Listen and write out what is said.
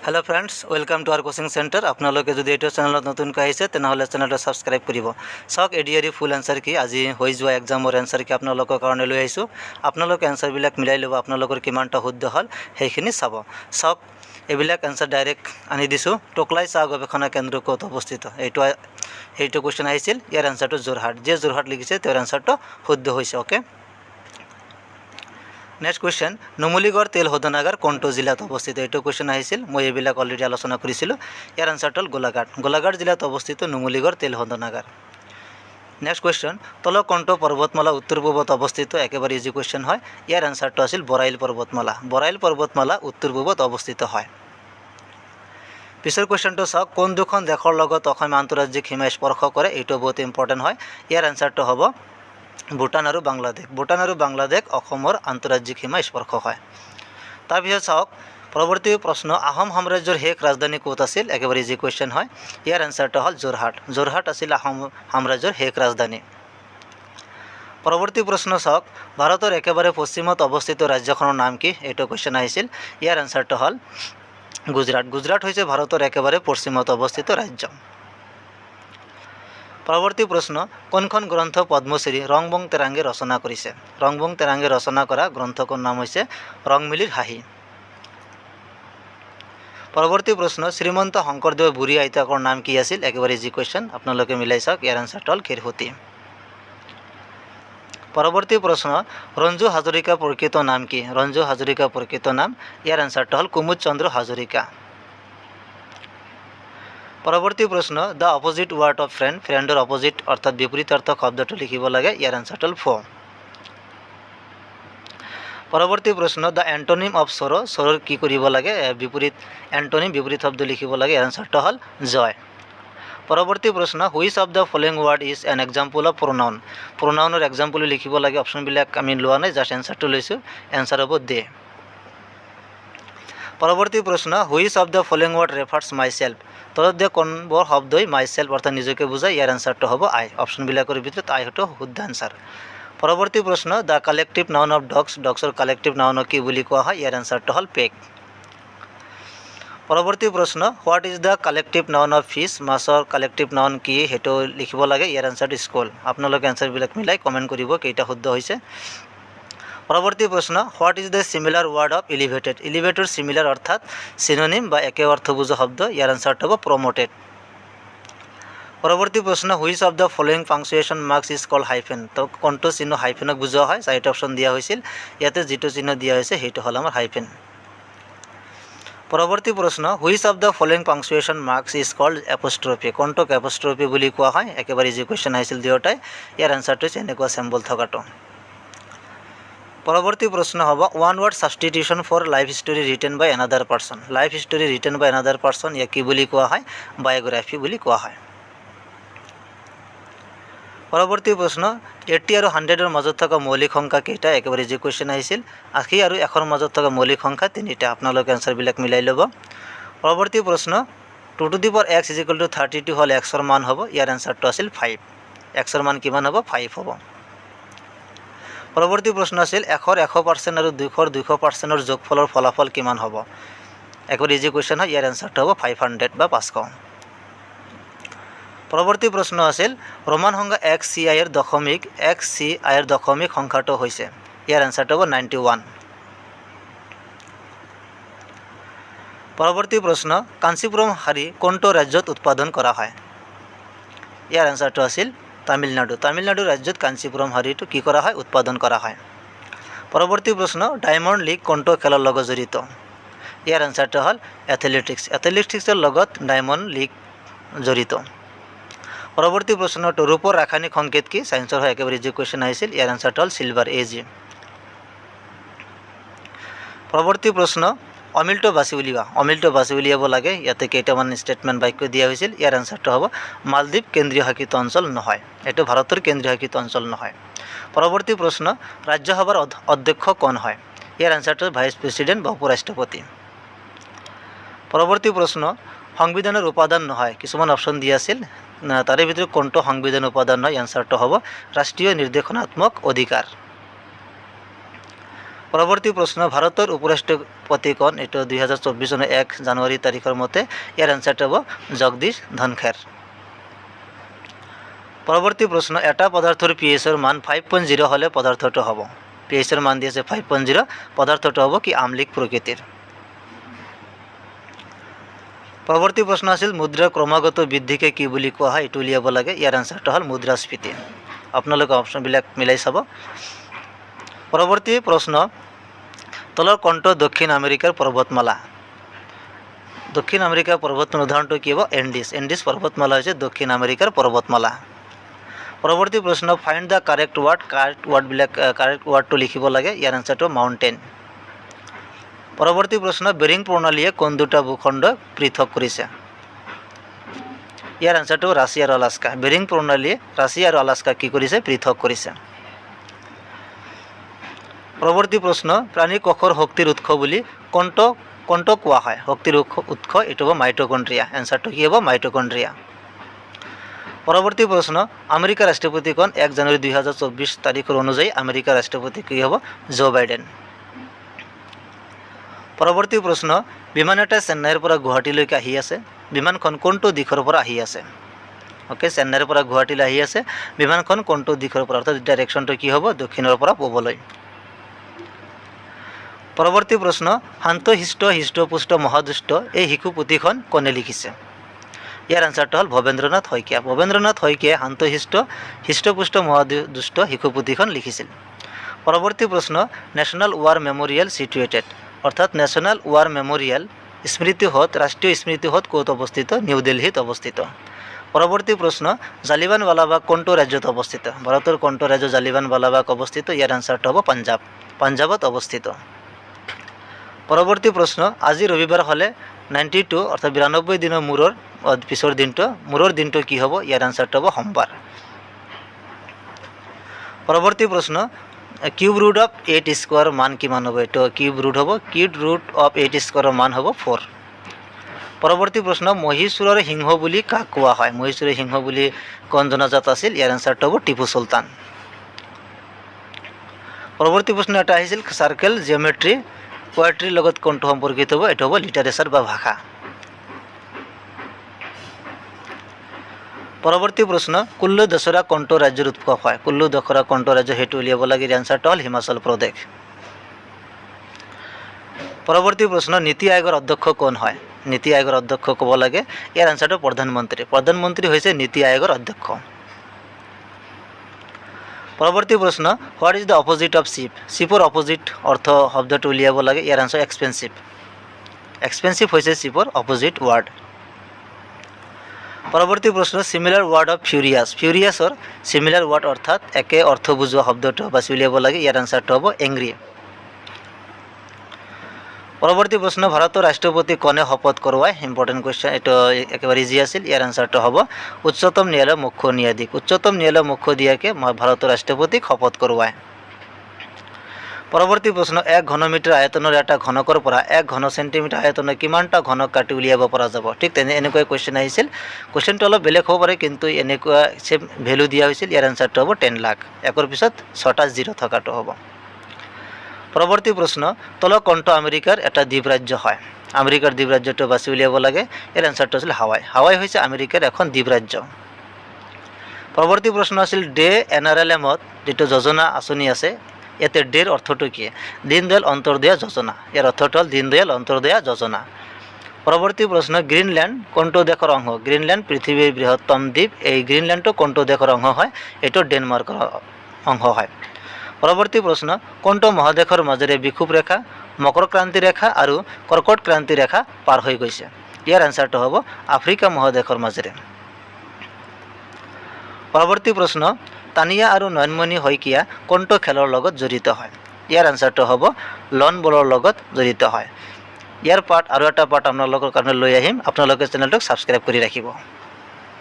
Hello friends welcome to our coaching centre आपनालोके যদি এইটো চ্যানেলত নতুনকৈ আহিছে তেনেহলে চ্যানেলটো সাবস্ক্রাইব কৰিব সক এডিআৰই ফুল আনসাৰ কি আজি হৈ যোৱা এক্সামৰ আনসাৰ কি আপোনালোকৰ কাৰণে লৈ আহিছো আপোনালোকে আনসাৰ বিলাক মিলাই লব আপোনালোকৰ কিমানটা শুদ্ধ হল সেইখিনি চাব সক এবিলাক আনসাৰ ডাইৰেক্ট আনি দিছো টকলাই চাহ গৱেষণা কেন্দ্ৰ ক'ত অৱস্থিত এইটো কোৱেশ্চন আহিছিল ইয়াৰ আনসাৰটো যোৰহাট যে যোৰহাট লিখিছে তেওঁৰ আনসাৰটো শুদ্ধ হৈছে ওকে नेक्स्ट क्वेश्चन नुमुलीगढ़ तेल शोधनागार कोनটো जिलात अवस्थित এইটো क्वेश्चन আহিছিল মই এইবিলাক অলৰেডি আলোচনা কৰিছিলো ইয়াৰ আনসাৰটো গোলাঘাট জিলাত অৱস্থিত নুমুলীগড় তেল শোধনাগাৰ नेक्स्ट क्वेश्चन তল কোনটো পৰ্বতমালা উত্তৰ পূবত অৱস্থিত একেবাৰে ইজি क्वेश्चन হয় ইয়াৰ আনসাৰটো আছিল বৰাইল পৰ্বতমালা উত্তৰ পূবত অৱস্থিত হয় পিছৰ क्वेश्चनটো চাওক কোন দুখন দেশৰ লগত অসম আন্তঃৰাজ্যিক সীমা স্পৰ্শ কৰে এইটো বহুত ইম্পৰ্টেন্ট হয় ইয়াৰ আনসাৰটো হ'ব ভূটান আৰু বাংলাদেশ অসমৰ আন্তঃৰাজ্যিক সীমা স্পৰ্শ হয় তাৰপিছত চাওক পৰৱৰ্তী প্ৰশ্ন আহোম সাম্ৰাজ্যৰ শেষ ৰাজধানী ক'ত আছিল একেবাৰে ইজি क्वेश्चन হয় ইয়াৰ আনসাৰটো হ'ল যোৰহাট আছিল আহোম সাম্ৰাজ্যৰ শেষ ৰাজধানী পৰৱৰ্তী প্ৰশ্ন চাওক ভাৰতৰ একেবাৰে পশ্চিমত অৱস্থিত ৰাজ্যখনৰ নাম কি এইটো क्वेश्चन আহিছিল ইয়াৰ আনসাৰটো হ'ল গুজৰাট হৈছে ভাৰতৰ একেবাৰে পশ্চিমত অৱস্থিত ৰাজ্য পৰৱৰ্তী প্ৰশ্ন কোনখন গ্ৰন্থ পদ্মশ্ৰী ৰংবং তেৰাঙ্গে ৰচনা কৰিছে ৰংবং তেৰাঙ্গে ৰচনা কৰা গ্ৰন্থকৰ নাম হৈছে ৰংমিলিৰ হাঁহি পৰৱৰ্তী প্ৰশ্ন শ্ৰীমন্ত শংকৰদেৱ বুঢ়ী আইতাকৰ নাম কি আছিল একেবাৰে ইজি क्वेश्चन আপোনালোকে মিলাই চাওক ইয়াৰ আনসাৰটো হ'ল খেৰহুতি পৰৱৰ্তী প্ৰশ্ন ৰঞ্জু হাজৰিকা প্ৰকৃত নাম কি ৰঞ্জু হাজৰিকা প্ৰকৃত নাম ইয়াৰ আনসাৰটো হ'ল কুমুদ চন্দ্ৰ হাজৰিকা পৰৱৰ্তী প্ৰশ্ন দ্য অপোজিট ৱাৰ্ড অফ ফ্ৰেণ্ডৰ অপোজিট অৰ্থাৎ বিপৰীত অৰ্থ শব্দটো লিখিব লাগে ইয়াৰ আনসাৰটো হ'ল ফো পৰৱৰ্তী প্ৰশ্ন দ্য এন্টোনিম অফ সৰৰ কি কৰিব লাগে বিপৰীত এন্টোনিম বিপৰীত শব্দ লিখিব লাগে ইয়াৰ আনসাৰটো হ'ল জয় পৰৱৰ্তী প্ৰশ্ন which of the following word is an example of প্ৰোনাউনৰ এক্সাম্পল লিখিব লাগে অপচনবিলাক আমি লোৱা নাই জাস্ট এনসাৰটো লৈছো এনসাৰ হ'ব দে পৰৱৰ্তী প্ৰশ্ন which of the following word refers myself তলত দিয়া কোনবোৰ শব্দই মাইসেল্ফ অৰ্থাৎ নিজকে বুজায় ইয়াৰ আনসাৰটো হ'ব আই অপচনবিলাকৰ ভিতৰত আই হটো শুদ্ধ আনসাৰ পৰৱৰ্তী প্ৰশ্ন দ্য কালেক্টিভ নাউন অফ ডগছৰ কালেক্টিভ নাউনক কি বুলি কোৱা হয় ইয়াৰ আনসাৰটো হ'ল পেক পৰৱৰ্তী প্ৰশ্ন what is the collective noun of fish মাছৰ কালেক্টিভ নাউন কি হেটো লিখিব লাগে ইয়াৰ আনসাৰটো স্কুল আপোনালোকে আনসাৰবিলাক মিলাই কমেন্ট কৰিব কেইটা শুদ্ধ হৈছে পৰৱৰ্তী প্ৰশ্ন what is the similar word of elevated similar অৰ্থাৎ সিনোনিম বা একে অৰ্থ বুজা শব্দ ইয়াৰ আনসাৰটো হ'ব প্ৰমোটেড পৰৱৰ্তী প্ৰশ্ন which of the following punctuation marks is called hyphen তো কোনটো চিহ্ন হাইফেনক বুজোৱা হয় চাৰিটা অপচন দিয়া হৈছিল ইয়াতে যেটো চিহ্ন দিয়া হৈছে সেইটো হ'ল আমাৰ হাইফেন পৰৱৰ্তী প্ৰশ্ন which of the following punctuation marks is called apostrophe কোনটোক এপোষ্ট্ৰফি বুলি কোৱা হয় একেবাৰে ইজি क्वेश्चन আহিছিল দুয়োটাই ইয়াৰ আনসাৰটো এনেকুৱা সিম্বল থকাটো পৰৱৰ্তী প্ৰশ্ন হ'ব one word substitution for life history written by another person life history written by another person ইয়াক কি বুলি কোৱা হয় বায়োগ্ৰাফি বুলি কোৱা হয় পৰৱৰ্তী প্ৰশ্ন 80 আৰু 100 ৰ মাজত থকা মৌলিক সংখ্যা কেইটা একেবাৰে ইজি क्वेश्चन আহিছিল 80 আৰু 100 ৰ মাজত থকা মৌলিক সংখ্যা তিনিটা আপোনালোকে আনসাৰবিলাক মিলাই ল'ব পৰৱৰ্তী প্ৰশ্ন 2 to the power x 32 hall x ৰ মান হ'ব ইয়াৰ আনসাৰটো আছিল 5 x ৰ মান কিমান হ'ব 5 হ'ব পৰৱৰ্তী প্ৰশ্ন আছিল 100 100% আৰু 200 200% ৰ যোগফলৰ ফলাফল কিমান হ'ব একেবাৰে ইজি क्वेश्चन হয় ইয়াৰ আনসাৰটো হ'ব 500 বা 500 পৰৱৰ্তী প্ৰশ্ন আছিল ৰোমান সংখ্যা xci ৰ দশমিক সংখ্যাটো হৈছে ইয়াৰ আনসাৰটো হ'ব 91 পৰৱৰ্তী প্ৰশ্ন কাঞ্চীপুৰম শাৰী কোনটো ৰাজ্যত উৎপাদন কৰা হয় ইয়াৰ আনসাৰটো আছিল তামিলনাডু ৰাজ্যত কাঞ্চীপুৰম শাৰীটো কি কৰা হয় উৎপাদন কৰা হয় পৰৱৰ্তী প্ৰশ্ন ডায়মণ্ড লীগ কোনটো খেলৰ লগত জড়িত ইয়াৰ আনসাৰটো হ'ল এথলেটিক্সৰ লগত ডায়মণ্ড লীগ জড়িত পৰৱৰ্তী প্ৰশ্ন ৰূপৰ ৰাসায়নিক সংকেত কি সায়েন্সৰ হয় একেবাৰে ইজি क्वेश्चन আহিছিল ইয়াৰ আনসাৰটো হ'ল সিলভাৰ Ag পৰৱৰ্তী প্ৰশ্ন অমিলটো বাছি উলিয়াব লাগে ইয়াতে কেইটামান ষ্টেটমেন্ট বাক্য দিয়া হৈছিল ইয়াৰ আনসাৰটো হ'ব মালদ্বীপ কেন্দ্ৰীয় শাসিত অঞ্চল নহয় এটো ভাৰতৰ কেন্দ্ৰীয় শাসিত অঞ্চল নহয় পৰৱৰ্তী প্ৰশ্ন ৰাজ্যসভাৰ অধ্যক্ষ কোন হয় ইয়াৰ আনসাৰটো ভাইস প্ৰেসিডেন্ট বা উপৰাষ্ট্ৰপতি পৰৱৰ্তী প্ৰশ্ন সংবিধানৰ উপাদান নহয় কিছুমান অপচন দিয়া আছিল তাৰে ভিতৰত কোনটো সংবিধান উপাদান নহয় আনসাৰটো হ'ব ৰাষ্ট্ৰীয় নিৰ্দেশনাত্মক অধিকাৰ পৰৱৰ্তী প্ৰশ্ন, ভাৰতৰ উপৰাষ্ট্ৰপতি কোন? এইটো 2024 চনৰ 1 জানুৱাৰী তাৰিখৰ মতে ইয়াৰ এনচাৰটো হ'ব জগদীশ ধনখেৰ। পৰৱৰ্তী প্ৰশ্ন, এটা পদাৰ্থৰ pHৰ মান 5.0 হ'লে পদাৰ্থটো হ'ব। pHৰ মান দি আছে 5.0, পদাৰ্থটো হ'ব কি আম্লিক প্ৰকৃতিৰ। পৰৱৰ্তী প্ৰশ্ন আছিল মুদ্ৰাৰ ক্ৰমাগত বৃদ্ধিকে কি বুলি কোৱা হয়? এইটো উলিয়াব লাগে। ইয়াৰ এনচাৰটো হ'ল মুদ্ৰাস্ফীতি। আপোনালোকে অপশ্যনবিলাক মিলাই চাব। পৰৱৰ্তী প্ৰশ্ন, তলৰ কোনটো দক্ষিণ আমেৰিকাৰ পৰ্বতমালা? দক্ষিণ আমেৰিকাৰ পৰ্বতমালাৰ উদাহৰণটো কি হ'ব? এণ্ডিছ। এণ্ডিছ পৰ্বতমালা হৈছে দক্ষিণ আমেৰিকাৰ পৰ্বতমালা। পৰৱৰ্তী প্ৰশ্ন, find the correct word. Correct ৱাৰ্ডটো লিখিব লাগে। ইয়াৰ এনচাৰটো মাউণ্টেইন। পৰৱৰ্তী প্ৰশ্ন, বেৰিং প্ৰণালীয়ে কোন দুটা ভূখণ্ড পৃথক কৰিছে? ইয়াৰ এনচাৰটো ৰাছিয়া আৰু আলাস্কা। বেৰিং প্ৰণালীয়ে ৰাছিয়া আৰু আলাস্কা কি কৰিছে? পৃথক কৰিছে। পৰৱৰ্তী প্ৰশ্ন, প্ৰাণীৰ কোষৰ শক্তিৰ উৎস বুলি কোনটো কোৱা হয়? শক্তিৰ উৎস এইটো হ'ব মাইটকণ্ড্ৰিয়া। এনচাৰটো কি হ'ব? মাইটকণ্ড্ৰিয়া। পৰৱৰ্তী প্ৰশ্ন, আমেৰিকাৰ ৰাষ্ট্ৰপতি কোন? 1 জানুৱাৰী 2024 তাৰিখৰ অনুযায়ী আমেৰিকাৰ ৰাষ্ট্ৰপতি কি হ'ব? Joe Biden. পৰৱৰ্তী প্ৰশ্ন, বিমান এটা চেন্নাইৰ পৰা গুৱাহাটীলৈকে আহি আছে। বিমানখন কোনটো দিশৰ পৰা আহি আছে? অ'কে, চেন্নাইৰ পৰা গুৱাহাটীলৈ আহি আছে। বিমানখন কোনটো দিশৰ পৰা, অৰ্থাৎ ডাইৰেকশ্যনটো কি হ'ব? দক্ষিণৰ পৰা পূবলৈ। পৰৱৰ্তী প্ৰশ্ন, শান্তশিষ্ট হৃষ্টপুষ্ট মহাদুষ্ট এই শিশু পুথিখন কোনে লিখিছে? ইয়াৰ এনচাৰটো হ'ল ভৱেন্দ্ৰনাথ শইকীয়া। ভৱেন্দ্ৰনাথ শইকীয়াই শান্তশিষ্ট হৃষ্টপুষ্ট মহাদুষ্ট শিশু পুথিখন লিখিছিল। পৰৱৰ্তী প্ৰশ্ন, নেশ্যনেল ৱাৰ মেম'ৰিয়েল চিটুৱেটেড, অৰ্থাৎ নেশ্যনেল ৱাৰ মেম'ৰিয়েল স্মৃতিসৌধ, ৰাষ্ট্ৰীয় স্মৃতিসৌধ ক'ত অৱস্থিত? নিউ দিল্লীত অৱস্থিত। পৰৱৰ্তী প্ৰশ্ন, জালিয়ানৱালাবাগ কোনটো ৰাজ্যত অৱস্থিত? ভাৰতৰ কোনটো ৰাজ্য জালিয়ানৱালাবাগ অৱস্থিত? ইয়াৰ এনচাৰটো হ'ব পাঞ্জাৱ। পাঞ্জাৱত অৱস্থিত। পৰৱৰ্তী প্ৰশ্ন, আজি ৰবিবাৰ হ'লে 92 অৰ্থাৎ 92 দিনৰ পিছৰ দিনটো কি হ'ব? ইয়াৰ এনচাৰটো হ'ব সোমবাৰ। পৰৱৰ্তী প্ৰশ্ন, কিউব ৰুট অফ 8 স্কোৱাৰ মান কিমান হ'ব? এইটো কিউব ৰুট হ'ব। কিউব ৰুট অফ 8 স্কোৱাৰৰ মান হ'ব 4। পৰৱৰ্তী প্ৰশ্ন, মহীশূৰৰ সিংহ বুলি কাক কোৱা হয়? মহীশূৰৰ সিংহ বুলি কোন জনাজাত আছিল? ইয়াৰ এনচাৰটো হ'ব টিপু চুলতান। পৰৱৰ্তী প্ৰশ্ন এটা আহিছিল, চাৰ্কেল জিঅ'মেট্ৰি পোৱেট্ৰিৰ লগত কোনটো সম্পৰ্কিত হ'ব? এইটো হ'ব লিটাৰেচাৰ বা ভাষা। পৰৱৰ্তী প্ৰশ্ন, কুল্লু দশৰা কোনটো ৰাজ্যৰ উৎসৱ হয়? কুল্লু দশৰা কোনটো ৰাজ্য, সেইটো উলিয়াব লাগে। এনচাৰটো হ'ল হিমাচল প্ৰদেশ। পৰৱৰ্তী প্ৰশ্ন, নীতি আয়োগৰ অধ্যক্ষ কোন হয়? নীতি আয়োগৰ অধ্যক্ষ ক'ব লাগে। ইয়াৰ এনচাৰটো প্ৰধানমন্ত্ৰী। প্ৰধানমন্ত্ৰী হৈছে নীতি আয়োগৰ অধ্যক্ষ। পৰৱৰ্তী প্ৰশ্ন, what is the opposite of cheap? চিপৰ অপজিট অৰ্থ শব্দটো উলিয়াব লাগে। ইয়াৰ এনচাৰ এক্সপেঞ্চিভ। এক্সপেঞ্চিভ হৈছে চিপৰ অপজিট ৱাৰ্ড। পৰৱৰ্তী প্ৰশ্ন, চিমিলাৰ ৱাৰ্ড অফ ফিউৰিয়াছ। ফিউৰিয়াছৰ চিমিলাৰ ৱাৰ্ড অৰ্থাৎ একে অৰ্থ বুজোৱা শব্দটো বাছি উলিয়াব লাগে। ইয়াৰ এনচাৰটো হ'ব এংগ্ৰি। পৰৱৰ্তী প্ৰশ্ন, ভাৰতৰ ৰাষ্ট্ৰপতি কোনে শপত কৰোৱায়? ইম্পৰ্টেণ্ট কুৱেশ্যন, এইটো একেবাৰে ইজি আছিল। ইয়াৰ এনচাৰটো হ'ব উচ্চতম ন্যায়ালয়ৰ মুখ্য ন্যায়াধীশ। উচ্চতম ন্যায়ালয়ৰ মুখ্য দিয়াকে ভাৰতৰ ৰাষ্ট্ৰপতিক শপত কৰোৱায়। পৰৱৰ্তী প্ৰশ্ন, 1 ঘনমিটাৰ আয়তনৰ এটা ঘনকৰ পৰা 1 ঘন চেণ্টিমিটাৰ আয়তনৰ কিমানটা ঘনক কাটি উলিয়াব পৰা যাব? ঠিক এনেকুৱা কুৱেশ্যন আহিছিল। কুৱেশ্যনটো অলপ বেলেগ হ'ব পাৰে, কিন্তু এনেকুৱা চেম ভেলু দিয়া হৈছিল। ইয়াৰ এনচাৰটো হ'ব 10 লাখ। 1ৰ পিছত 6টা 0 থকাটো হ'ব। পৰৱৰ্তী প্ৰশ্ন, তলৰ কোনটো আমেৰিকাৰ এটা দ্বীপৰাজ্য হয়? আমেৰিকাৰ দ্বীপৰাজ্যটো বাছি উলিয়াব লাগে। ইয়াৰ এনচাৰটো আছিল হাৱাই। হাৱাই হৈছে আমেৰিকাৰ এখন দ্বীপৰাজ্য। পৰৱৰ্তী প্ৰশ্ন আছিল, ডে NRLM-ত যিটো যোজনা আঁচনি আছে, ইয়াতে ডেৰ অৰ্থটো কি? দীনদয়াল অন্ত্যোদয়া যোজনা। ইয়াৰ অৰ্থটো হ'ল দীনদয়াল অন্ত্যোদয়া যোজনা। পৰৱৰ্তী প্ৰশ্ন, গ্ৰীণলেণ্ড কোনটো দেশৰ অংশ? গ্ৰীণলেণ্ড পৃথিৱীৰ বৃহত্তম দ্বীপ। এই গ্ৰীণলেণ্ডটো কোনটো দেশৰ অংশ হয়? এইটো ডেনমাৰ্কৰ অংশ হয়। পৰৱৰ্তী প্ৰশ্ন, কোনটো মহাদেশৰ মাজেৰে বিষুৱ ৰেখা, মকৰ ক্ৰান্তি ৰেখা আৰু কৰ্কট ক্ৰান্তি ৰেখা পাৰ হৈ গৈছে? ইয়াৰ এনচাৰটো হ'ব আফ্ৰিকা মহাদেশৰ মাজেৰে। পৰৱৰ্তী প্ৰশ্ন, তানিয়া আৰু নয়নমণি শইকীয়া কোনটো খেলৰ লগত জড়িত হয়? ইয়াৰ এনচাৰটো হ'ব লন বলৰ লগত জড়িত হয়। ইয়াৰ পাৰ্ট আৰু এটা পাৰ্ট আপোনালোকৰ কাৰণে লৈ আহিম। আপোনালোকে চেনেলটোক ছাবস্ক্ৰাইব কৰি ৰাখিব।